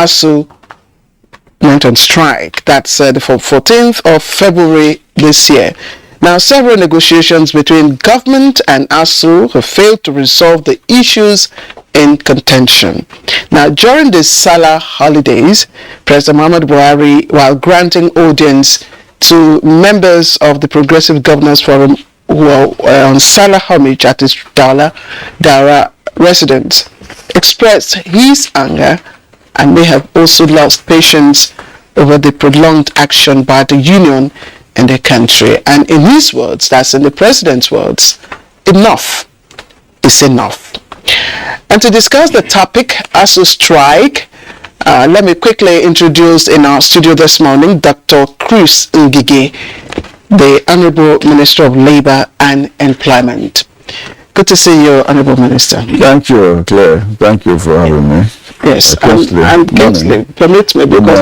ASUU went on strike. That's the 14th of February this year. Now, several negotiations between government and ASUU have failed to resolve the issues in contention. Now, during the Salah holidays, President Muhammadu Buhari, while granting audience to members of the Progressive Governors Forum who were on Salah homage at his Dara residence, expressed his anger and may have also lost patience over the prolonged action by the union in the country. And in his words, that's in the president's words, enough is enough. And to discuss the topic, ASUU strike, let me quickly introduce in our studio this morning Dr. Chris Ngige, the Honorable Minister of Labour and Employment. Good to see you, Honorable Minister. Thank you, Claire. Thank you for having me. Yes, and Kingsley, permit me, because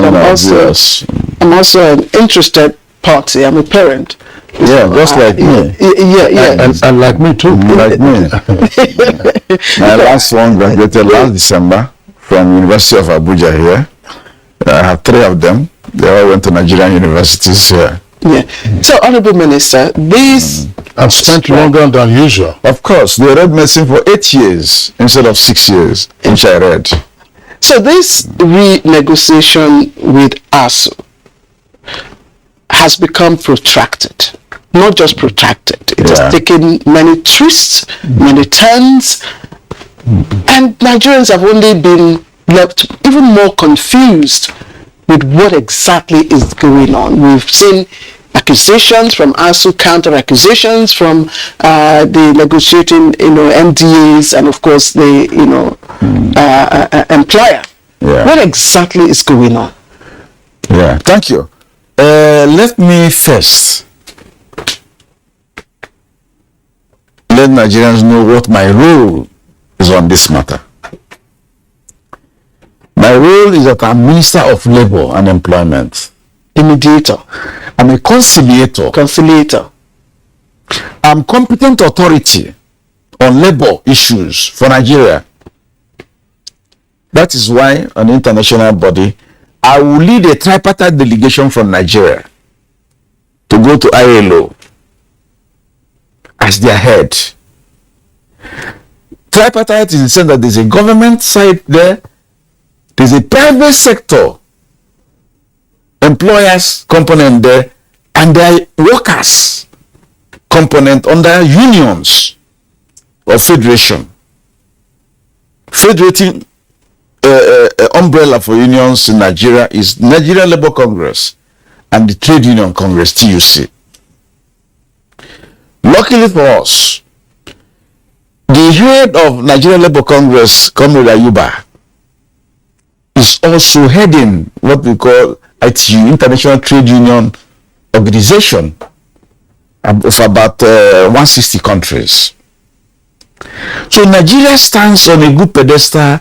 I'm also an interested party. I'm a parent. Yeah, just like me. Yeah. And like me too. Like me. My last one graduated last December from University of Abuja here. I have 3 of them. They all went to Nigerian universities here. Yeah. So, Honorable Minister, these I've spent longer than usual. Of course, they read medicine for 8 years instead of 6 years, which I read. So this renegotiation with ASUU has become protracted. Not just protracted. It has taken many twists, many turns, and Nigerians have only been left even more confused with what exactly is going on. We've seen accusations from ASUU, counter accusations from the negotiating, NDAs, and of course the employer. What exactly is going on? Yeah, thank you. Let me first let Nigerians know what my role is on this matter. My role is that I'm Minister of Labour and Employment. A mediator. I'm a conciliator. Conciliator. I'm competent authority on labour issues for Nigeria. That is why an international body, I will lead a tripartite delegation from Nigeria to go to ILO as their head. Tripartite in the sense that there's a government side there, there's a private sector employers component there, and there are workers component under unions or federation. Federating umbrella for unions in Nigeria is Nigeria Labour Congress and the Trade Union Congress, TUC. Luckily for us, the head of Nigeria Labour Congress, Comrade Ayuba, is also heading what we call ITU, International Trade Union Organization, of about 160 countries. So Nigeria stands on a good pedestal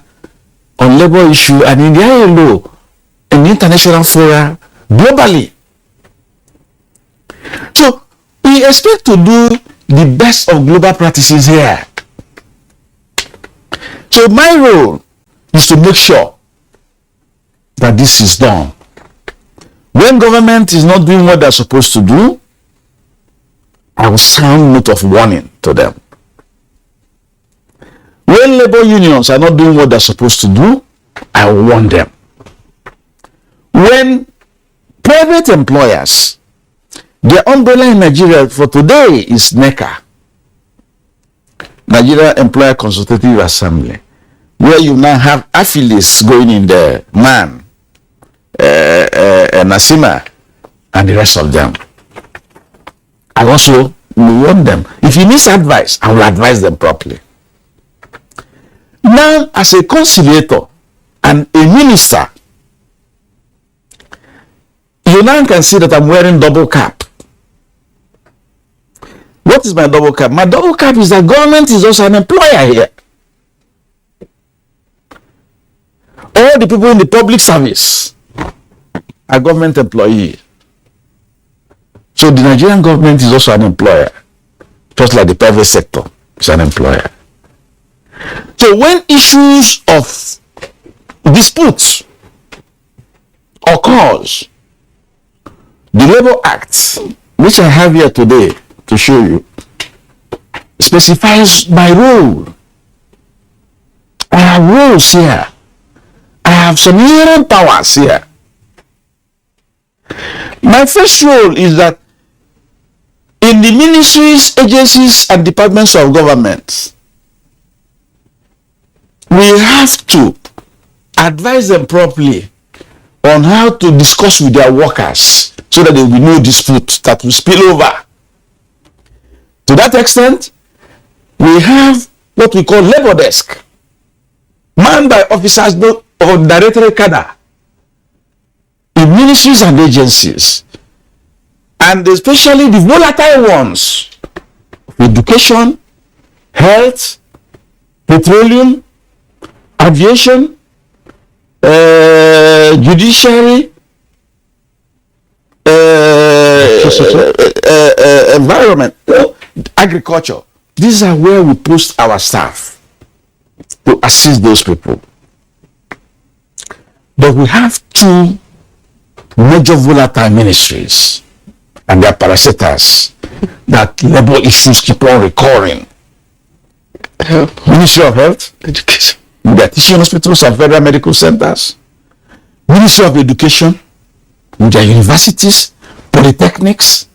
on labor issue and in the ILO and international fora globally. So we expect to do the best of global practices here. So my role is to make sure that this is done. When government is not doing what they're supposed to do, I will sound note of warning to them. When labor unions are not doing what they're supposed to do, I will warn them. When private employers, their umbrella in Nigeria for today is NECA, Nigeria Employer Consultative Assembly, where you now have affiliates going in there, MAN, Nasima, and the rest of them. I also will warn them. If you need advice, I will advise them properly. Now, as a conciliator and a minister, you now can see that I'm wearing double cap. What is my double cap? My double cap is that government is also an employer here. All the people in the public service are government employees. So the Nigerian government is also an employer, just like the private sector is an employer. So when issues of disputes because the Labour Act, which I have here today to show you, specifies my role. I have roles here. I have some inherent powers here. My first role is that in the ministries, agencies, and departments of government, we have to advise them properly on how to discuss with their workers so that there will be no dispute that will spill over. To that extent, we have what we call labor desk, manned by officers of directorate cadre in ministries and agencies, and especially the volatile ones: education, health, petroleum, aviation, judiciary, environment, agriculture. These are where we post our staff to assist those people. But we have two major volatile ministries and their parasitas that labor issues keep on recurring. Ministry of Health, Education. their teaching hospitals and federal medical centers. Ministry of Education, with their universities, polytechnics,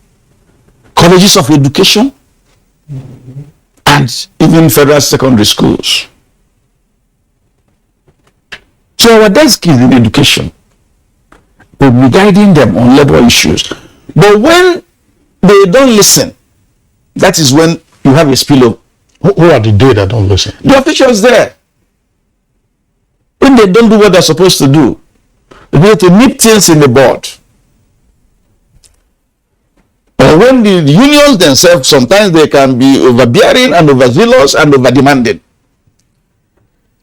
colleges of education, and even federal secondary schools. So our desk is in education. We'll be guiding them on labor issues. But when they don't listen, that is when you have a spillover. Who are the they that don't listen? The officials there, when they don't do what they're supposed to do, they have to nip things in the bud. Or when the unions themselves, sometimes they can be overbearing and overzealous and overdemanding.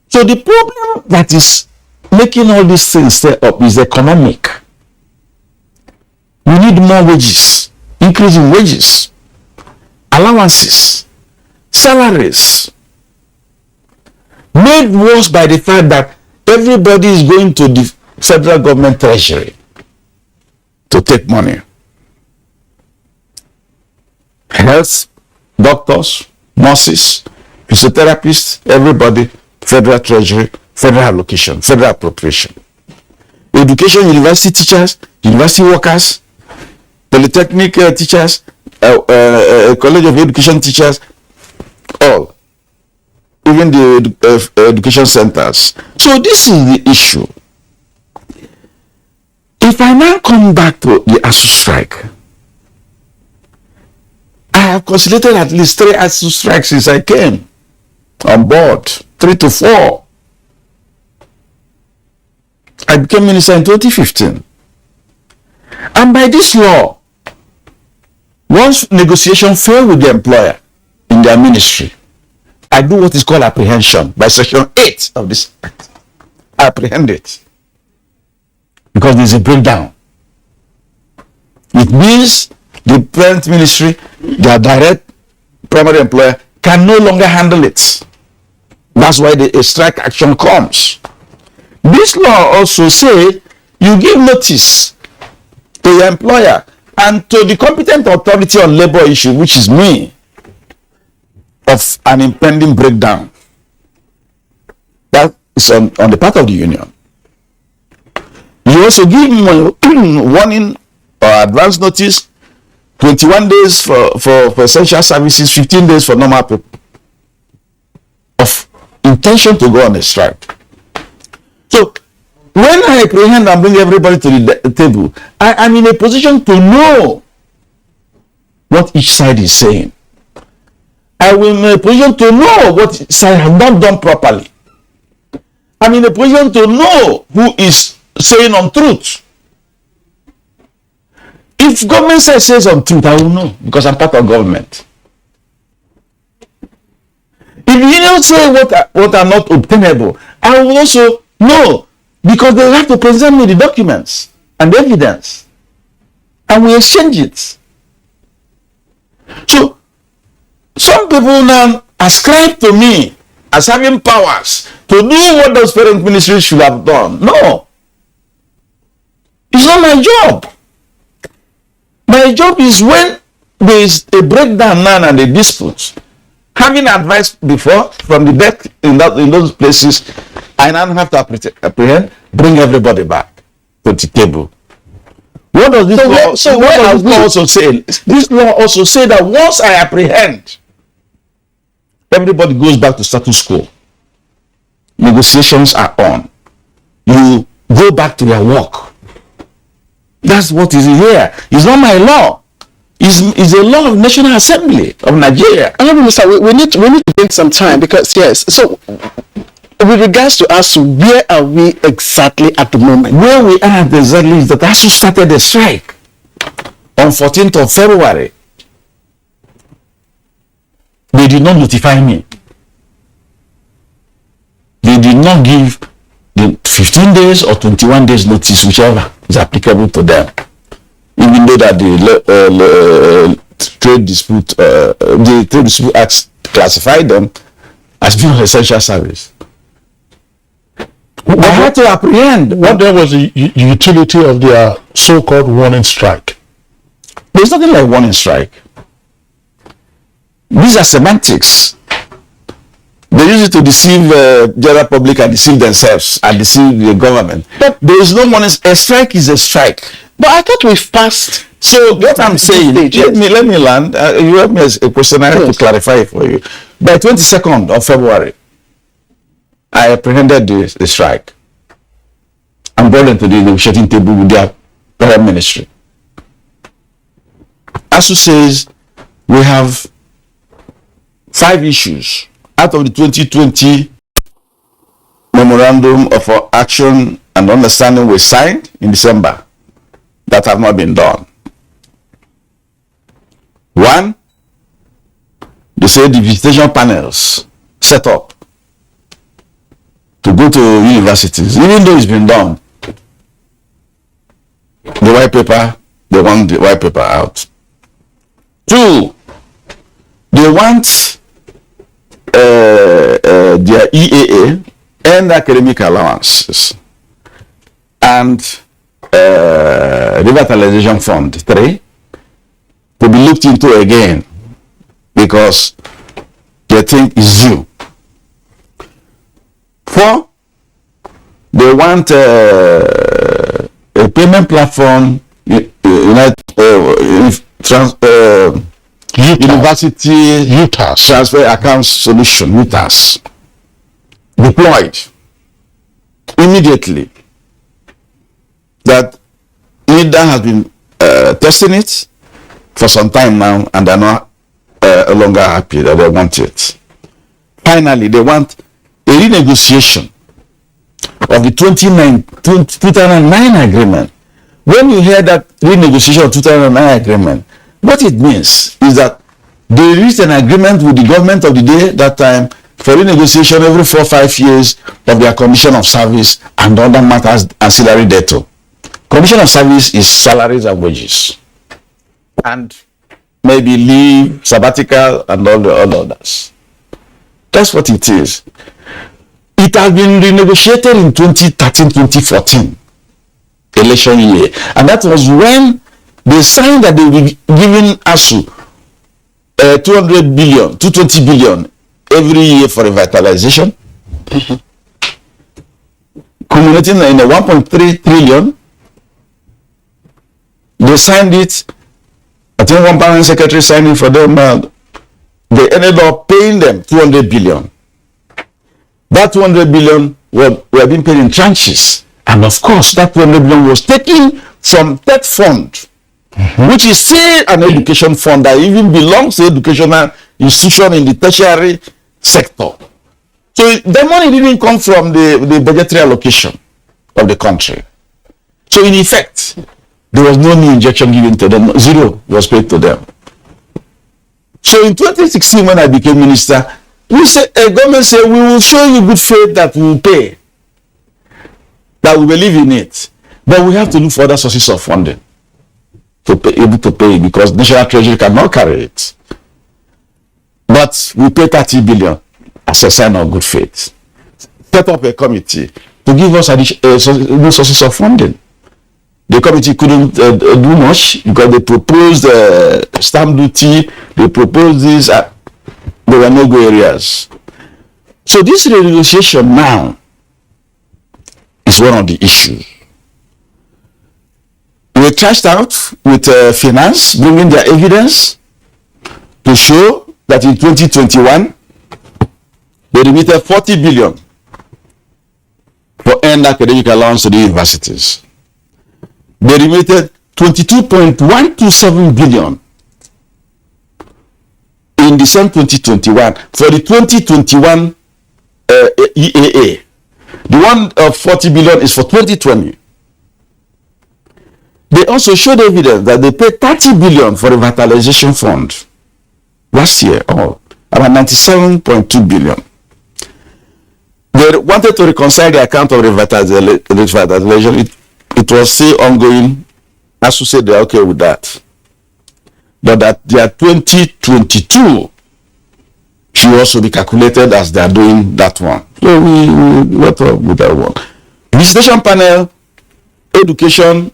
So the problem that is making all these things stay up is economic. We need more wages, increase in wages, allowances, salaries, made worse by the fact that everybody is going to the federal government treasury to take money. Health, doctors, nurses, physiotherapists, everybody, federal treasury, federal allocation, federal appropriation. Education, university teachers, university workers, polytechnic teachers, college of education teachers, all, even the education centers. So this is the issue. If I now come back to the ASUU strike, I have conciliated at least 3 ASUU strikes since I came on board, 3 to 4. I became minister in 2015. And by this law, once negotiation failed with the employer in their ministry, I do what is called apprehension by section 8 of this act. I apprehend it because there is a breakdown. It means the parent ministry, their direct primary employer, can no longer handle it. That's why a strike action comes. This law also says you give notice to your employer and to the competent authority on labor issue, which is me, of an impending breakdown. That is on the part of the union. You also give warning or advance notice, 21 days for essential services, 15 days for normal people, of intention to go on a strike. So when I apprehend and bring everybody to the table, I am in a position to know what each side is saying. I will be in a position to know what side has not done properly. I'm in a position to know who is saying untruth. If government side says untruth, I will know because I'm part of government. If the union say what are not obtainable, I will also know because they have to present me the documents and evidence, and we exchange it. So some people now ascribe to me as having powers to do what those parent ministries should have done. No, it's my job. My job is when there is a breakdown now and a dispute. Having advice before from the deck in those places, I now have to apprehend, bring everybody back to the table. What does this law also say? This law also say that once I apprehend, everybody goes back to status quo. Negotiations are on. You go back to your work. That's what is here. It's not my law. It's a law of National Assembly of Nigeria. We need to take some time because yes. So with regards to ASUU, where are we exactly at the moment? Where we are exactly is that ASUU started a strike on 14th of February. They did not notify me. They did not give the 15 days or 21 days notice, whichever is applicable to them. Even though that the Trade Dispute Act classified them as being essential service. I had to apprehend. What then was the utility of their so-called warning strike? There's nothing like warning strike. These are semantics. They use it to deceive the general public and deceive themselves and deceive the government. But there is no warning. A strike is a strike. But I thought we've passed. So what I'm saying, let me land. You have me as a question. I have to clarify it for you. By 22nd of February, I apprehended the strike and brought them to the negotiating table with their prime ministry. ASUU says we have 5 issues out of the 2020 memorandum of action and understanding we signed in December that have not been done. 1, they say the visitation panels set up to go to universities, even though it's been done. The white paper, they want the white paper out. 2, they want their EAA and academic allowances and revitalization fund 3 to be looked into again because they think is due. 4, they want a payment platform, University UTAS Transfer Account Solution, UTAS, deployed immediately. That NIDA has been testing it for some time now and they're not no longer happy that they want it. Finally, they want a renegotiation of the 2009 agreement. When you hear that renegotiation of 2009 agreement, what it means is that they reached an agreement with the government of the day that time for renegotiation every 4 or 5 years of their condition of service and other matters ancillary thereto. Condition of service is salaries and wages, and maybe leave, sabbatical, and all the others. That's what it is. It has been renegotiated in 2013-2014 election year, and that was when they signed that they will be giving ASUU 220 billion every year for revitalization, culminating in a 1.3 trillion. They signed it. I think one permanent secretary signed it for them. They ended up paying them 200 billion. That 200 billion were being paid in tranches, and of course, that 200 billion was taken from that fund, which is still an education fund that even belongs to educational institution in the tertiary sector. So the money didn't come from the budgetary allocation of the country. So in effect, there was no new injection given to them. Zero was paid to them. So in 2016, when I became minister, government said, we will show you good faith that we will pay, that we believe in it. But we have to look for other sources of funding to be able to pay, because National Treasury cannot carry it. But we pay 30 billion as a sign of good faith. Set up a committee to give us additional sources of funding. The committee couldn't do much because they proposed stamp duty, they proposed this, there were no go areas. So this renegotiation now is one of the issues. We cashed out with finance, bringing their evidence to show that in 2021, they remitted 40 billion for earned academic allowance to the universities. They remitted 22.127 billion in December 2021 for the 2021 EAA. The one of 40 billion is for 2020. They also showed evidence that they paid 30 billion for the revitalization fund last year, about 97.2 billion. They wanted to reconcile the account of revitalization. It was still ongoing. ASUU said they're okay with that. But that their 2022 should also be calculated as they are doing that one. So we went up with that one. Visitation panel, education,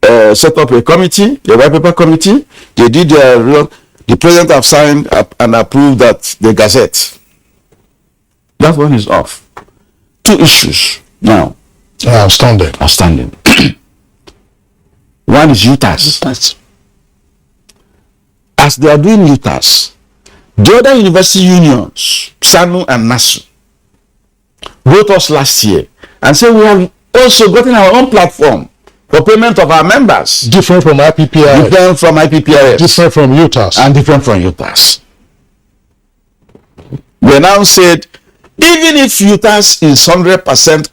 set up a committee, the white paper committee. They did their, the president have signed up and approved that the gazette. That one is off. Two issues now. Outstanding. Outstanding. One is UTAS. As they are doing UTAS, the other university unions, SANU and NASU, wrote us last year and said we have also gotten our own platform for payment of our members. Different from IPPIS. Different from IPPIS. Different from UTAS. And different from UTAS. They now said, even if UTAS is 100%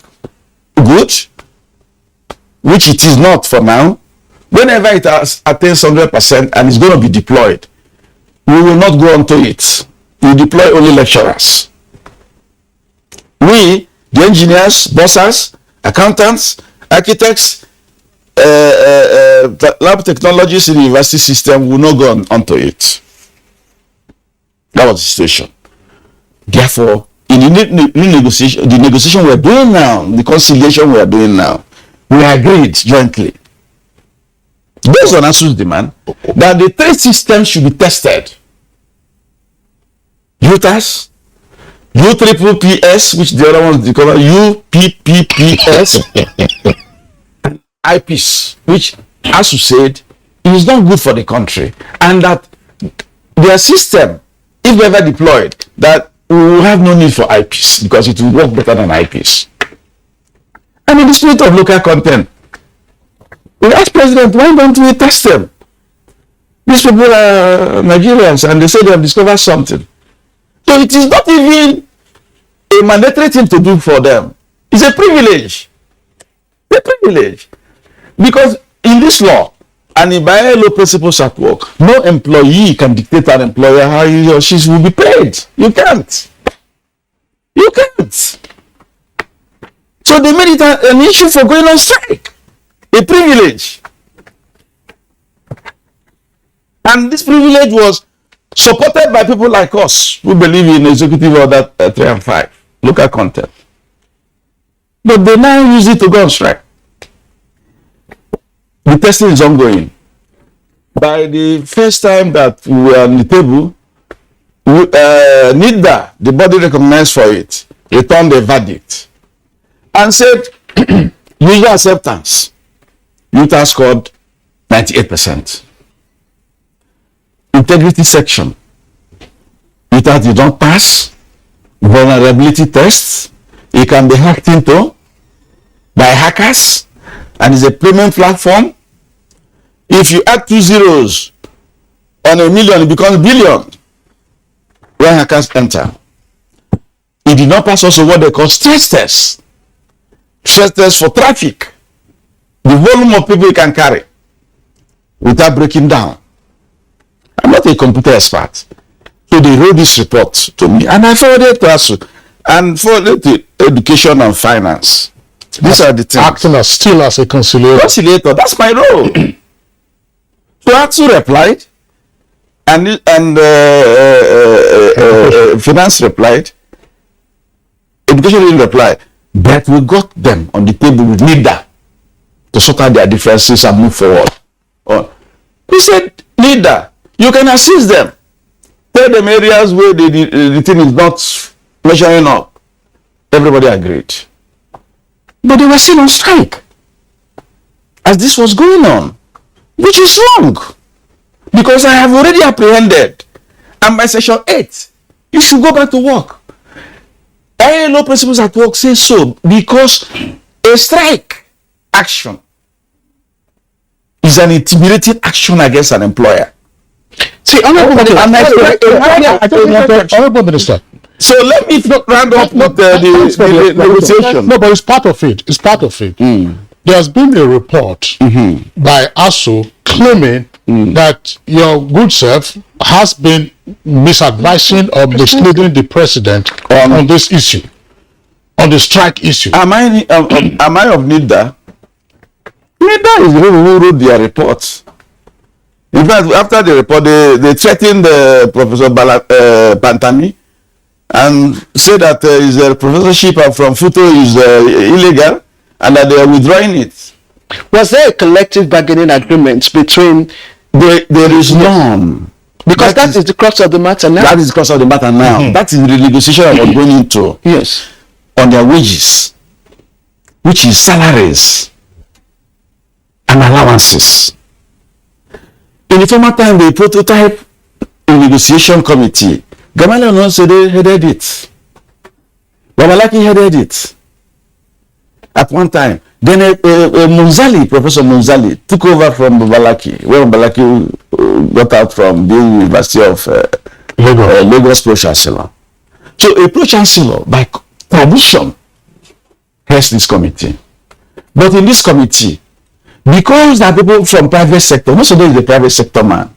good, which it is not for now, whenever it attains 100% and is going to be deployed, we will not go onto it. We deploy only lecturers. We, the engineers, bossers, accountants, architects, lab technologists in the university system will not go onto it. That was the situation. Therefore, in the negotiation we are doing now, the conciliation we are doing now, we agreed jointly, based on ASUU's demand, that the three systems should be tested. UTAS, UPPS, which the other ones they call UPPS, and IPIS, which, as you said, is not good for the country, and that their system, if ever deployed, that we will have no need for IPIS because it will work better than IPIS. And in the spirit of local content, we asked President, why don't we test them? These people are Nigerians and they say they have discovered something. So it is not even a mandatory thing to do for them. It's a privilege. A privilege. Because in this law, and in law principles at work, no employee can dictate an employer how he or she will be paid. You can't. You can't. So they made it an issue for going on strike. A privilege. And this privilege was supported by people like us who believe in executive order 3 and 5, local content. But they now use it to go on strike. The testing is ongoing. By the first time that we were on the table, NIDA, the body recognized for it, returned a verdict and said, usual acceptance. Utah scored 98%. Integrity section. Utah did not pass. Vulnerability tests. It can be hacked into by hackers and is a premium platform. If you add 2 zeros on a million, it becomes billion when hackers enter. It did not pass also what they call stress tests. Stress tests for traffic. The volume of people you can carry without breaking down. I'm not a computer expert. So they wrote this report to me and I forwarded it to ASUU and forwarded it to education and finance. These are the things. Acting still as a conciliator. Conciliator, that's my role. So ASUU replied and finance replied. Education didn't reply. But we got them on the table with NIDA to sort out their differences and move forward. He said, leader, you can assist them. Tell them areas where the thing is not measuring up. Everybody agreed. But they were still on strike as this was going on, which is wrong. Because I have already apprehended. And by section 8, you should go back to work. ILO principles at work say so because a strike action is an intimidating action against an employer. See, Honorable Minister. So let me round up with the negotiation. No, but it's part of it. It's part of it. There has been a report by ASUU claiming that your good self has been misadvising or misleading the president on this issue, on the strike issue. Am I of NIDA? NIDA is the one who wrote their report. In fact, after the report, they threatened Professor Pantami and said that his professorship from Futo is illegal and that they are withdrawing it. Was there a collective bargaining agreement between? There is none. Because that is the crux of the matter now. That is the crux of the matter now. That is the negotiation I was going into. Yes. On their wages, which is salaries and allowances. In the former time, the prototype negotiation committee, Gamaliel Onsede headed it. Babalaki headed it. At one time. Then Professor Munzali took over from Babalaki, when Babalaki got out from the University of Lagos Pro-Chancellor. So a Pro-Chancellor, by tradition, heads this committee. But in this committee, because there are people from private sector, most of them is a private sector man.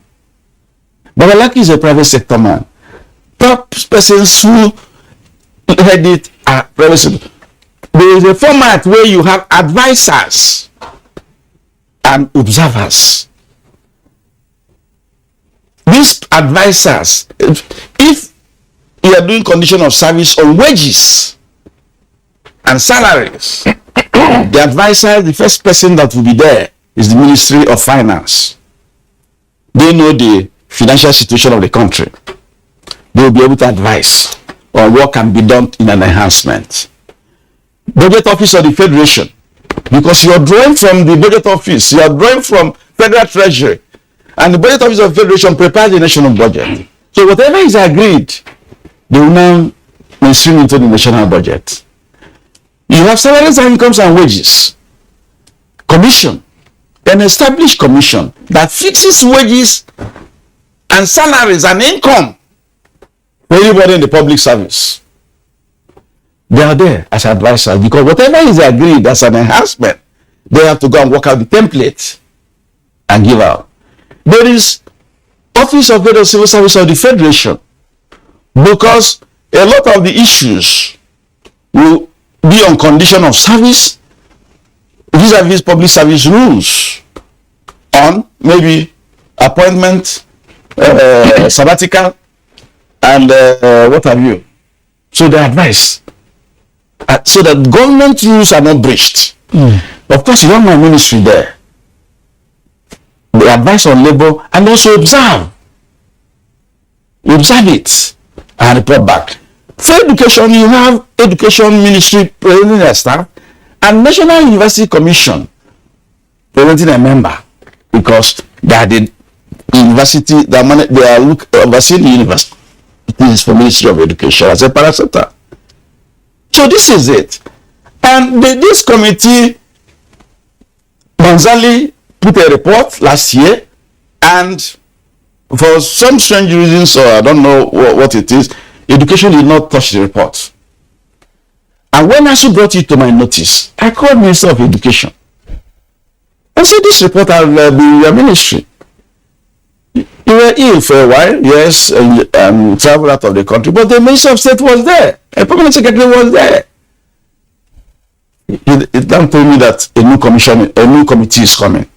Babalaki is a private sector man. Top persons who head it are private sector. There is a format where you have advisors and observers. These advisors, if you are doing condition of service on wages and salaries, the advisor, the first person that will be there is the Ministry of Finance. They know the financial situation of the country. They will be able to advise on what can be done in an enhancement. Budget Office of the Federation, because you are drawing from the Budget Office, you are drawing from Federal Treasury, and the Budget Office of the Federation prepares the national budget. So whatever is agreed, they will now mainstream into the national budget. You have salaries and incomes and wages. Commission, an established commission that fixes wages and salaries and income for anybody in the public service. They are there as advisors because whatever is agreed as an enhancement, they have to go and work out the template and give out. There is Office of Federal Civil Service of the Federation, because a lot of the issues will be on condition of service vis-a-vis public service rules on maybe appointment, sabbatical, and what have you. So they advise. So that government rules are not breached. Of course, you have my ministry there. They advise on labor and also observe. Observe it and report back. For education, you have Education Ministry presenting their staff and National University Commission presenting a member, because they are the university, they are overseeing the universities for Ministry of Education as a parastatal. So this is it. And this committee, Manzali put a report last year, and for some strange reasons, or I don't know what it is, education did not touch the report. And when ASUU brought it to my notice, I called Minister of Education and said, this report will be in your ministry. You were ill for a while, yes, and traveled out of the country, but the Minister of State was there. A permanent secretary was there. It then told me that a new committee is coming.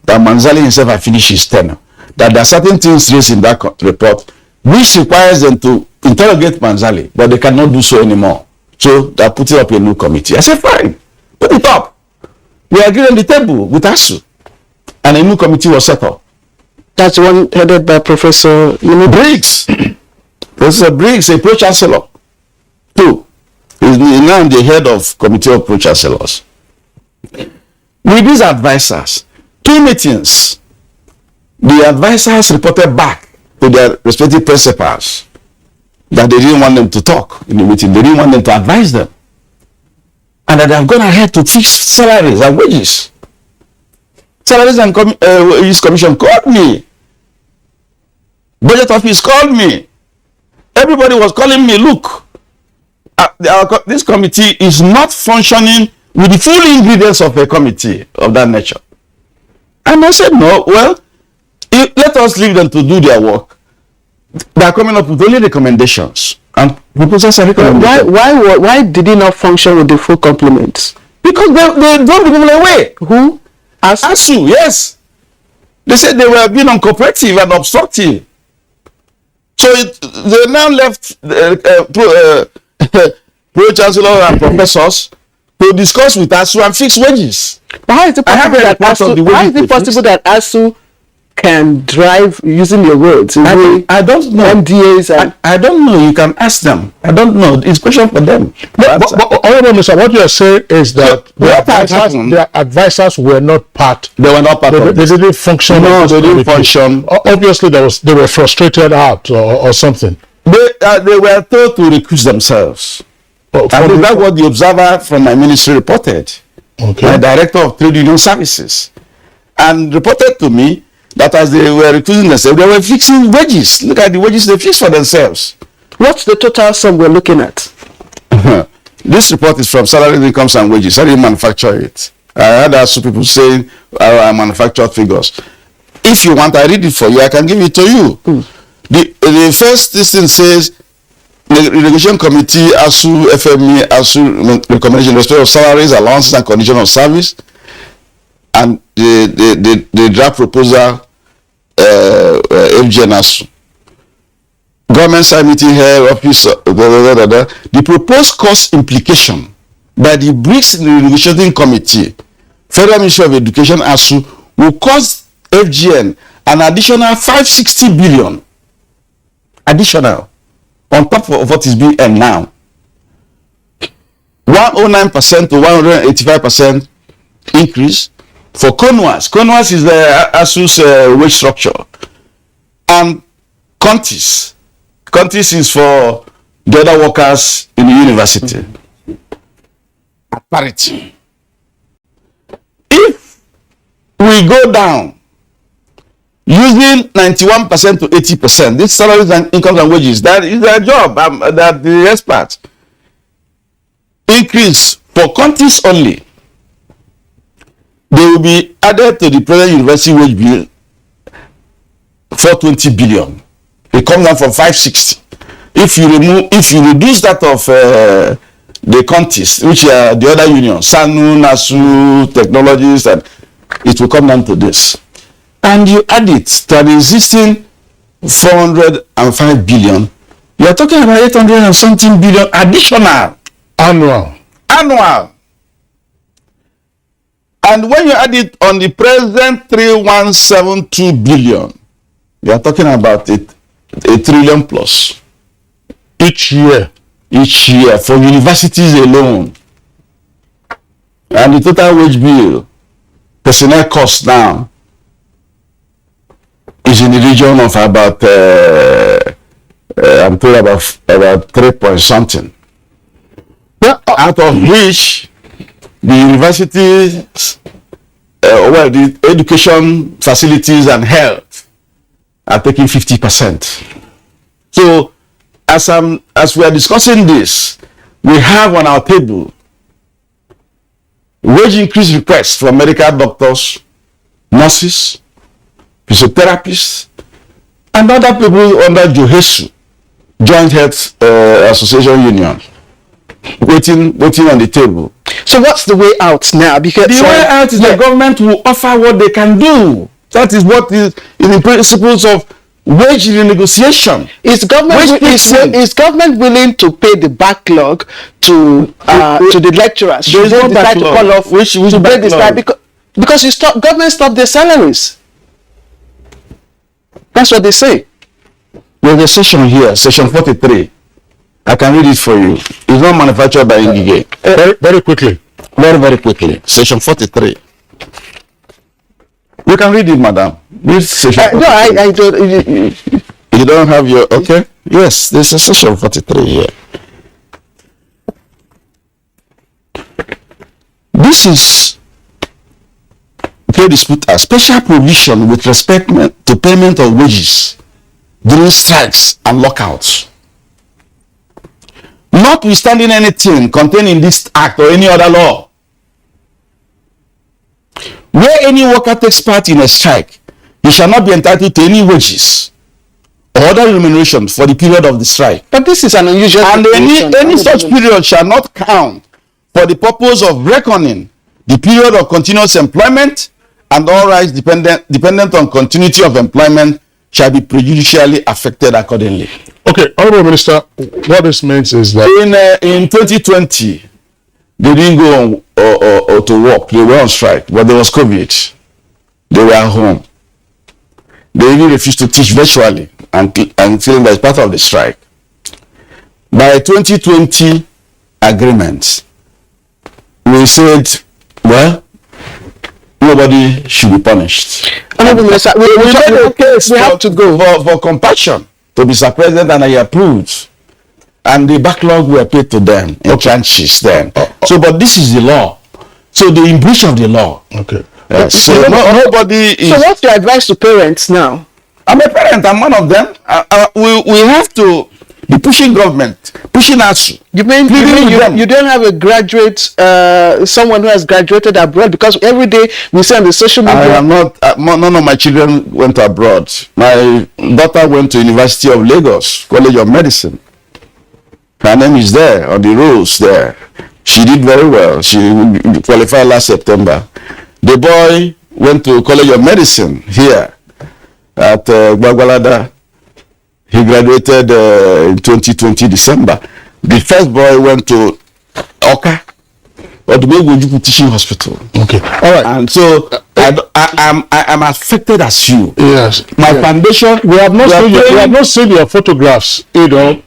That Manzali himself had finished his tenure. That there are certain things raised in that report which requires them to interrogate Manzali, but they cannot do so anymore. So they're putting up a new committee. I said, fine, put it up. We agreed on the table with ASUU, and a new committee was set up. That's the one headed by Professor Briggs. Professor Briggs, a pro-chancellor. Two. He's now the head of committee of pro-chancellors. With these advisors, 2 meetings, the advisors reported back to their respective principals that they didn't want them to talk in the meeting. They didn't want them to advise them. And that they have gone ahead to fix salaries and wages. Salaries and Wages Commission called me. Budget office called me. Everybody was calling me, look, this committee is not functioning with the full ingredients of a committee of that nature. And I said, no, well, let us leave them to do their work. They are coming up with only recommendations. And proposals are recommended. Why did it not function with the full complement? Because they drove the people away. Who? ASUU, yes. They said they were being uncooperative and obstructive. So they now left pro-chancellor and professors to discuss with ASUU and fix wages. But how is it possible that ASUU can drive, using your words, I don't know. MDAs and I don't know. You can ask them. I don't know. It's a question for them. But what you are saying is that the advisors were not part. They were not part of it. They didn't function. No, they didn't function. Obviously, they were frustrated out or something. They were told to recuse themselves. And that's what the observer from my ministry reported. Okay. My director of trade union services, and reported to me that as they were recusing themselves, they were fixing wages. Look at the wages they fixed for themselves. What's the total sum we're looking at? This report is from Salary, Incomes and Wages. I didn't manufacture it. I had ASUU people saying I manufactured figures. If you want, I read it for you. I can give it to you. The first thing says, the Renegotiation Committee, ASUU, FME, ASUU recommendation in respect of salaries, allowances, and conditions of service, and the draft proposal, FGN ASUU. Government side meeting here, office, the proposed cost implication by the BRICS Renegotiating Committee, Federal Ministry of Education, ASUU, will cost FGN an additional 560 billion. Additional. On top of what is being earned now. 109% to 185% increase for CONWAS. CONWAS is the ASUU's wage structure. And CONTIS. CONTIS is for the other workers in the university. At parity. If we go down using 91% to 80%, this salaries and incomes and wages, that is their job, that the experts increase for countries only. They will be added to the present university wage bill 420 billion. It comes down from 560. If you reduce that of the countries, which are the other unions, SANU, NASU, technologies, and it will come down to this. And you add it to an existing 405 billion, you are talking about 800 and something billion additional. Annual. And when you add it on the present 3172 billion, you are talking about a trillion plus. Each year For universities alone. And the total wage bill, personnel cost now, is in the region of about I'm told about 3 point something. Out of which the universities, the education facilities and health are taking 50%. So as we are discussing this, we have on our table wage increase requests from medical doctors, nurses, physiotherapists, and other people under JOHESU, Joint Health Association Union, waiting on the table. So what's the way out now? Because the way out is the government will offer what they can do. That is what is in the principles of wage renegotiation. Is government willing to pay the backlog to the lecturers? There is no decide to call off which to pay the strike because government stopped their salaries. That's what they say. There's a section here, section 43. I can read it for you. It's not manufactured by NTA. Very quickly. Very quickly. Section 43. You can read it, madam. Read section 43. No, I don't. You don't have your, okay? Yes, there's a section 43 here. This is a special provision with respect to payment of wages during strikes and lockouts. Notwithstanding anything contained in this act or any other law, where any worker takes part in a strike, he shall not be entitled to any wages or other remuneration for the period of the strike. But this is an unusual and any such period shall not count for the purpose of reckoning the period of continuous employment, and all rights dependent on continuity of employment shall be prejudicially affected accordingly. Okay, Honorable Minister, what this means is that in 2020, they didn't go on to work. They were on strike, but there was COVID. They were at home. They even refused to teach virtually and feeling that it's part of the strike. By 2020 agreement, we said, well, nobody should be punished. Honorable Minister, we made a case. We have to go for compassion to Mr. President, and I approved. And the backlog were paid to them in tranches then. So, but this is the law. So the in breach of the law. Okay. So nobody is. So what's your advice to parents now? I'm a parent. I'm one of them. We have to be pushing government, pushing ASUU. You mean you don't have a graduate, someone who has graduated abroad? Because every day we see on the social media. I am not. None of my children went abroad. My daughter went to University of Lagos, College of Medicine. Her name is there on the rolls there. She did very well. She qualified last September. The boy went to College of Medicine here at Gwagwalada. He graduated in 2020 December. The first boy went to Oka, or the Odumegujuku Teaching Hospital. Okay, all right. And so I'm affected as you. Yes. My foundation. We have not seen your photographs. You know,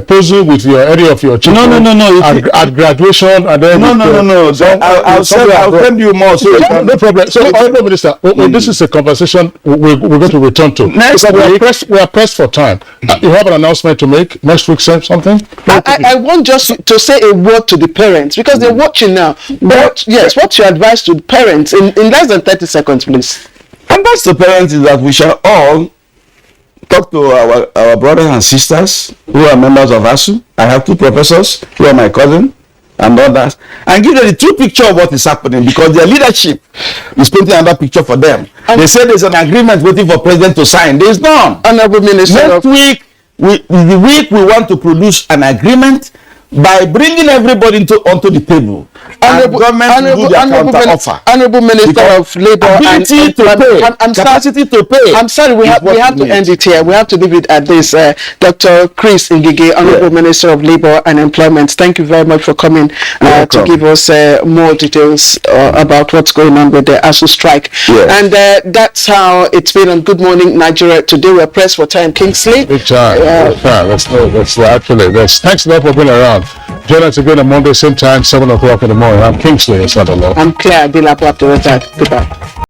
posing with any of your children. No. At graduation and then. No. So I'll send you more. So no problem. So, Honorable Minister, this is a conversation we're going to return to. Next week, we are pressed for time. You have an announcement to make next week. Say something. I want just to say a word to the parents because they're watching now. What's your advice to the parents in less than 30 seconds, please? And that's the parents is that we shall all talk to our brothers and sisters who are members of ASUU. I have two professors who are my cousin and others, and give them the true picture of what is happening because their leadership is painting another picture for them. They say there's an agreement waiting for president to sign. There is none. Honorable Minister, next week, we want to produce an agreement by bringing everybody onto the table. Honorable Minister of Labour ability to pay, capacity to pay. I'm sorry, we have to end it here. We have to leave it at this. Dr. Chris Ngige, Honorable Minister of Labour and Employment, thank you very much for coming to give us more details about what's going on with the ASUU strike. Yes. And that's how it's been on Good Morning Nigeria. Today we're pressed for time. Kingsley. Big time. That's thanks a lot for being around. Join us again on Monday, same time, 7 o'clock in the morning. I'm Kingsley, it's not a law. I'm Claire Adilapo after that. Goodbye.